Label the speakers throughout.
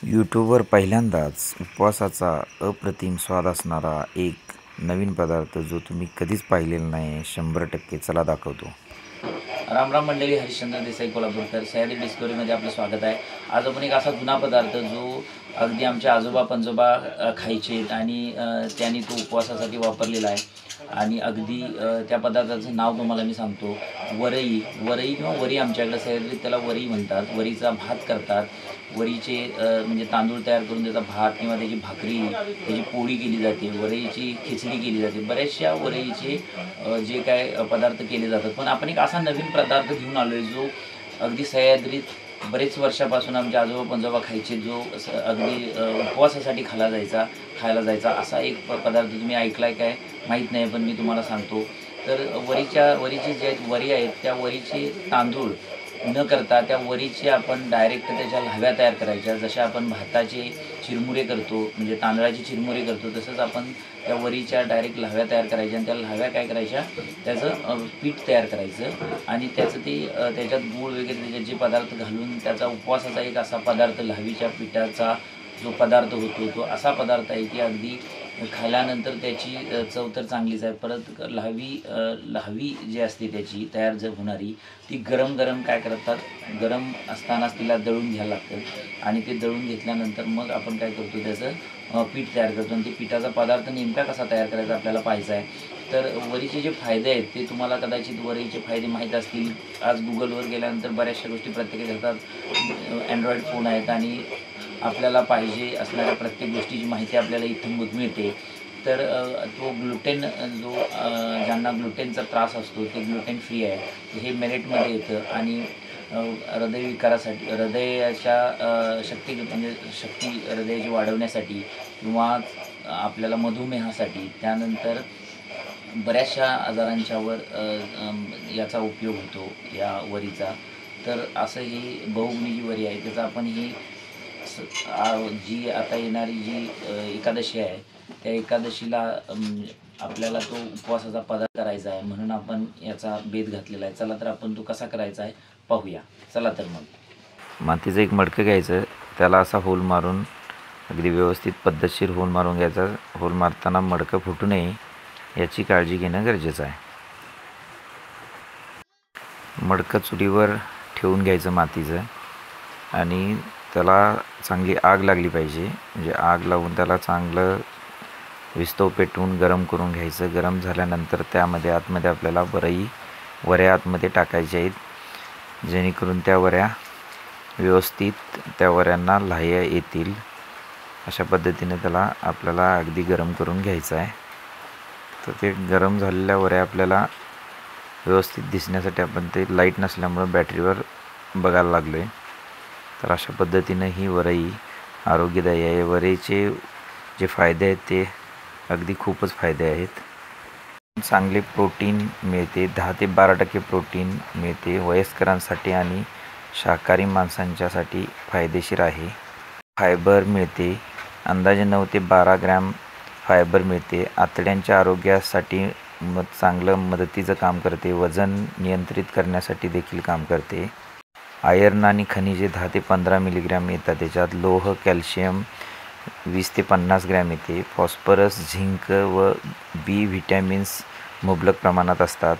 Speaker 1: यूट्यूबवर पहिल्यांदाच उपवासाचा अप्रतिम स्वाद असणारा एक नवीन पदार्थ जो तुम्ही कधीच पाहिलेला नाही 100% चला दाखवतो.
Speaker 2: राम राम मंडळी, हरिश्चंद्र देसाई कोल्हापूरकर सह्याद्री डिस्कवरीमध्ये आपलं स्वागत आहे. आज आपण एक असा जुना पदार्थ जो अगदी आमचे आजोबा पंजोबा खायचेत आणि त्यांनी तो उपवासासाठी वापरलेला आहे. आणि अगदी त्या पदार्थाचं नाव तुम्हाला मी सांगतो. वरई वरई किंवा वरी आमच्याकडे सह्याद्रीत त्याला वरी म्हणतात. वरीचा भात करतात. वरीचे म्हणजे तांदूळ तयार करून त्याचा भात किंवा त्याची भाकरी, त्याची पोळी केली जाते. वरईची खिचडी केली जाते. बऱ्याचशा वरईचे जे काय पदार्थ केले जातात. पण आपण एक असा नवीन पदार्थ घेऊन आलो आहे जो अगदी सह्याद्रीत बरेच वर्षापासून आमचे आजोबा पंजोबा खायचे, जो अगदी उपवासासाठी खायला जायचा असा एक पदार्थ. तुम्ही ऐकला आहे काय माहीत नाही, पण मी तुम्हाला सांगतो. तर वरीची जे वरी आहेत त्या वरीचे तांदूळ न करता त्या वरीचे आपण डायरेक्ट त्याच्या लाह्या तयार करायच्या. जशा आपण भाताचे चिरमुरे करतो, म्हणजे तांदळाचे चिरमुरे करतो, तसंच आपण त्या वरीच्या डायरेक्ट लाह्या तयार करायच्या. आणि त्या लाह्या काय करायच्या, त्याचं पीठ तयार करायचं आणि त्याचं ते त्याच्यात गूळ वगैरे त्याच्यात जे पदार्थ घालून त्याचा उपवासाचा एक असा पदार्थ, लाह्वीच्या पिठाचा जो पदार्थ होतो तो असा पदार्थ आहे की अगदी खाल्ल्यानंतर त्याची चव तर चांगलीच आहे. परत लाह्वी जी असते त्याची तयार होणारी, ती गरम गरम काय करतात, गरम असतानाच तिला दळून घ्यायला लागतं. आणि ते दळून घेतल्यानंतर मग आपण काय करतो, त्याचं पीठ तयार करतो. आणि ते पिठाचा पदार्थ नेमका कसा तयार करायचा आपल्याला पाहायचा आहे. तर वरीचे जे फायदे आहेत ते तुम्हाला कदाचित वरीचे फायदे माहीत असतील. आज गुगलवर गेल्यानंतर बऱ्याचशा गोष्टी प्रत्येक घरात अँड्रॉईड फोन आहेत आणि आपल्याला पाहिजे असणाऱ्या प्रत्येक गोष्टीची माहिती आपल्याला इथून मिळते. तर तो ग्लुटेन जो ज्यांना ग्लुटेनचा त्रास असतो ते ग्लुटेन फ्री आहे. हे मेरिटमध्ये येतं. आणि हृदयविकारासाठी, हृदयाच्या शक्ती हृदयाची वाढवण्यासाठी किंवा आपल्याला मधुमेहासाठी, त्यानंतर बऱ्याचशा आजारांच्यावर याचा उपयोग होतो या वरीचा. तर असं ही बहुगुणी जी वरी आहे त्याचा आपण ही जी आता येणारी जी एकादशी आहे त्या एकादशीला आपल्याला तो उपवासाचा पदार्थ करायचा आहे, म्हणून आपण याचा बेत घातलेला आहे. चला तर आपण तो कसा करायचा आहे पाहूया. चला तर मग
Speaker 1: मातीचं एक मडकं घ्यायचं, त्याला असा होल मारून अगदी व्यवस्थित पद्धतशीर होल मारून घ्यायचा. होल मारताना मडकं फुटू नये याची काळजी घेणं गरजेचं आहे. मडकं चुलीवर ठेवून घ्यायचं मातीचं आणि त्याला चांगली आग लागली पाहिजे. म्हणजे आग लावून त्याला चांगलं विस्तव पेटवून गरम करून घ्यायचं. गरम झाल्यानंतर त्यामध्ये आतमध्ये आपल्याला वऱ्या आतमध्ये टाकायच्या आहेत, जेणेकरून त्या वऱ्या व्यवस्थित त्या वऱ्यांना लाह्या येतील. अशा पद्धतीने त्याला आपल्याला अगदी गरम करून घ्यायचं आहे. तर ते गरम झालेल्या वऱ्या आपल्याला व्यवस्थित दिसण्यासाठी आपण ते लाईट नसल्यामुळं बॅटरीवर बघायला लागलो आहे. तर अशा पद्धतीनं ही वरई आरोग्यदायी आहे. वरईचे जे फायदे आहेत ते अगदी खूपच फायदे आहेत. चांगले प्रोटीन मिळते, 10 ते 12% प्रोटीन मिळते. वयस्करांसाठी आणि शाकाहारी माणसांच्यासाठी फायदेशीर आहे. फायबर मिळते, अंदाजे 9 ते 12 ग्रॅम फायबर मिळते. आतड्यांच्या आरोग्यासाठी चांगलं मदतीचं काम करते. वजन नियंत्रित करण्यासाठी देखील काम करते. आयर्न आणि खनिजे 10 ते 15 मिलीग्रॅम येतात त्याच्यात. लोह, कॅल्शियम 20 ते 50 ग्रॅम येते. फॉस्फरस, झिंक व बी व्हिटॅमिन्स मुबलक प्रमाणात असतात.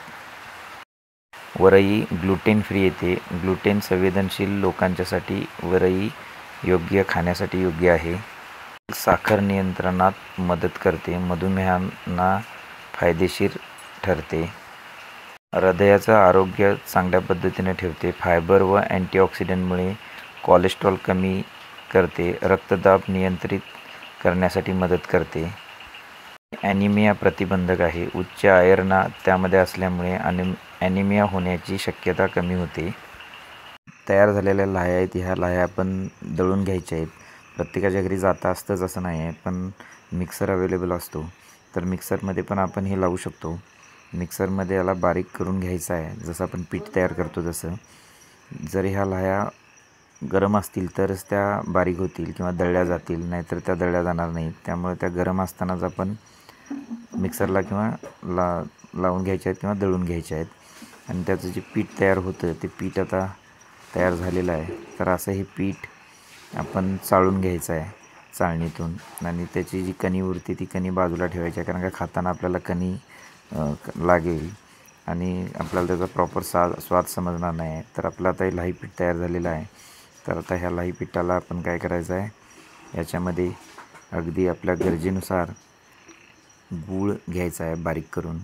Speaker 1: वरई ग्लुटेन फ्री येते. ग्लुटेन संवेदनशील लोकांच्यासाठी वरई खाण्यासाठी योग्य आहे. साखर नियंत्रणात मदत करते. मधुमेहांना फायदेशीर ठरते. हृदयाचं आरोग्य चांगल्या पद्धतीने ठेवते. फायबर व अँटीऑक्सिडंटमुळे कोलेस्ट्रॉल कमी करते. रक्तदाब नियंत्रित करण्यासाठी मदत करते. ॲनिमिया प्रतिबंधक आहे. उच्च आयर्न त्यामध्ये असल्यामुळे ॲनिमिया होण्याची शक्यता कमी होते. तयार झालेल्या लाह्या आहेत, ह्या लाह्या आपण दळून घ्यायच्या आहेत. प्रत्येकाच्या घरी जाता असतंच असं नाही आहे, पण मिक्सर अवेलेबल असतो. तर मिक्सरमध्ये पण आपण हे लावू शकतो. मिक्सरमध्ये याला बारीक करून घ्यायचं आहे, जसं आपण पीठ तयार करतो तसं. जर ह्या लाह्या गरम असतील तरच त्या बारीक होतील किंवा दळल्या जातील, नाहीतर त्या दळल्या जाणार नाहीत. त्यामुळे त्या गरम असतानाच आपण मिक्सरला किंवा लावून घ्यायच्या आहेत किंवा दळून घ्यायच्या आहेत. आणि त्याचं जे पीठ तयार होतं ते पीठ आता तयार झालेलं आहे. तर असं हे पीठ आपण चाळून घ्यायचं आहे चाळणीतून आणि त्याची जी कणी उरते ती कणी बाजूला ठेवायची आहे, कारण का खाताना आपल्याला कणी लागेल आणि आपल्याला त्याचा प्रॉपर स्वाद समजणार नाही. तर आपलं आता हे लाही पीठ तयार झालेलं आहे. तर आता ह्या लाही पिठाला आपण काय करायचं आहे, याच्यामध्ये अगदी आपल्या गरजेनुसार गूळ घ्यायचा आहे बारीक करून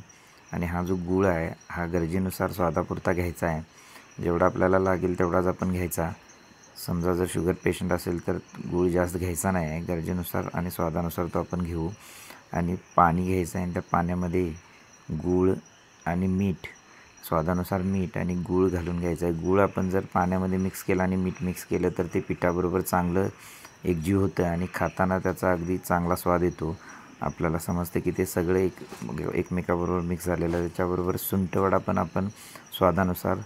Speaker 1: आणि हा जो गूळ आहे हा गरजेनुसार स्वादापुरता घ्यायचा आहे. जेवढा आपल्याला लागेल तेवढाच आपण घ्यायचा. समजा जर शुगर पेशंट असेल तर गूळ जास्त घ्यायचा नाही आहे, गरजेनुसार आणि स्वादानुसार तो आपण घेऊ. आणि पाणी घ्यायचं आहे आणि त्या पाण्यामध्ये गूळ आणि मीठ, स्वादानुसार मीठ आणि गूळ घालून घ्यायचं आहे. गूळ आपण जर पाण्यामध्ये मिक्स केलं आणि मीठ मिक्स केलं तर ते पिठाबरोबर चांगलं एकजीव होतं आणि खाताना त्याचा अगदी चांगला स्वाद येतो. आपल्याला समजतं की ते सगळं एकमेकाबरोबर मिक्स झालेलं आहे. त्याच्याबरोबर सुंठवडा पण आपण स्वादानुसार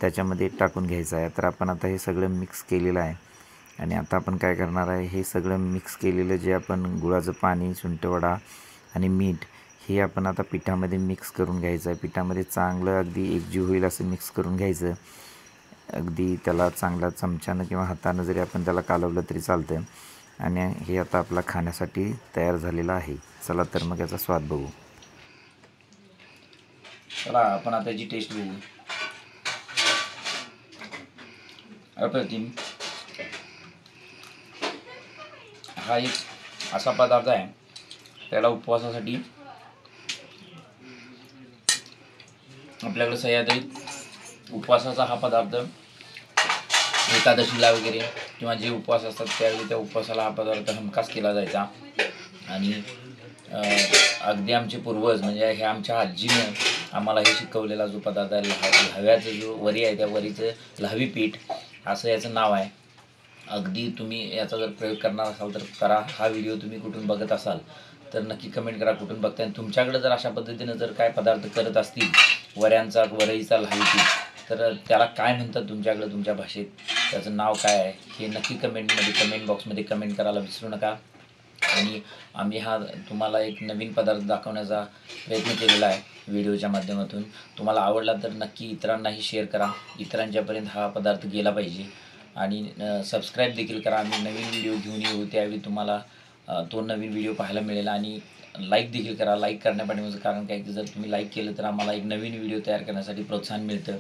Speaker 1: त्याच्यामध्ये टाकून घ्यायचं आहे. तर आपण आता हे सगळं मिक्स केलेलं आहे आणि आता आपण काय करणार आहे, हे सगळं मिक्स केलेलं जे आपण गुळाचं पाणी, सुंठवडा आणि मीठ हे आपण आता पिठामध्ये मिक्स करून घ्यायचं आहे. पिठामध्ये चांगलं अगदी एकजीव होईल असं मिक्स करून घ्यायचं. अगदी त्याला चांगला चमच्यानं किंवा हातानं जरी आपण त्याला कालवलं तरी चालतं. आणि हे आता आपला खाण्यासाठी तयार झालेलं आहे. चला तर मग याचा स्वाद बघू.
Speaker 2: चला आपण आता याची टेस्ट बघू. अप्रतिम. हा एक असा पदार्थ आहे, त्याला उपवासासाठी आपल्याकडे सह्याद्रीत उपवासाचा हा पदार्थ एकादशीला वगैरे किंवा जे उपवास असतात त्यावेळी त्या उपवासाला हा पदार्थ हमखास केला जायचा. आणि अगदी आमचे पूर्वज म्हणजे हे आमच्या आजीनं आम्हाला हे शिकवलेला जो पदार्थ आहे, लहाव्याचं जो वरी आहे त्या वरीचं लहावी पीठ असं याचं नाव आहे. अगदी तुम्ही याचा जर प्रयोग करणार असाल तर करा. हा व्हिडिओ तुम्ही कुठून बघत असाल तर नक्की कमेंट करा कुठून बघताय. आणि तुमच्याकडे जर अशा पद्धतीनं जर काय पदार्थ करत असतील, वरईचा लहावी पीठ, तर त्याला काय म्हणतात तुमच्याकडे तुमच्या भाषेत, त्याचं नाव काय आहे हे नक्की कमेंट बॉक्समध्ये कमेंट करायला विसरू नका. आणि आम्ही हा तुम्हाला एक नवीन पदार्थ दाखवण्याचा प्रयत्न केलेला आहे व्हिडिओच्या माध्यमातून. तुम्हाला आवडला तर नक्की इतरांनाही शेअर करा, इतरांच्यापर्यंत हा पदार्थ गेला पाहिजे. आणि सबस्क्राईब देखील करा. आम्ही नवीन व्हिडिओ घेऊन येऊ त्यावेळी तुम्हाला तो नवीन व्हिडिओ पाहायला मिळेल. आणि लाईक देखील करा. लाईक करण्यापाठीमागचं कारण काय की जर तुम्ही लाईक केलं तर आम्हाला एक नवीन व्हिडिओ तयार करण्यासाठी प्रोत्साहन मिळतं.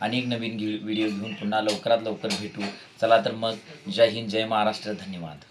Speaker 2: आणि एक नवीन व्हिडिओ घेऊन पुन्हा लवकरात लवकर भेटू. चला तर मग जय हिंद, जय महाराष्ट्र, धन्यवाद.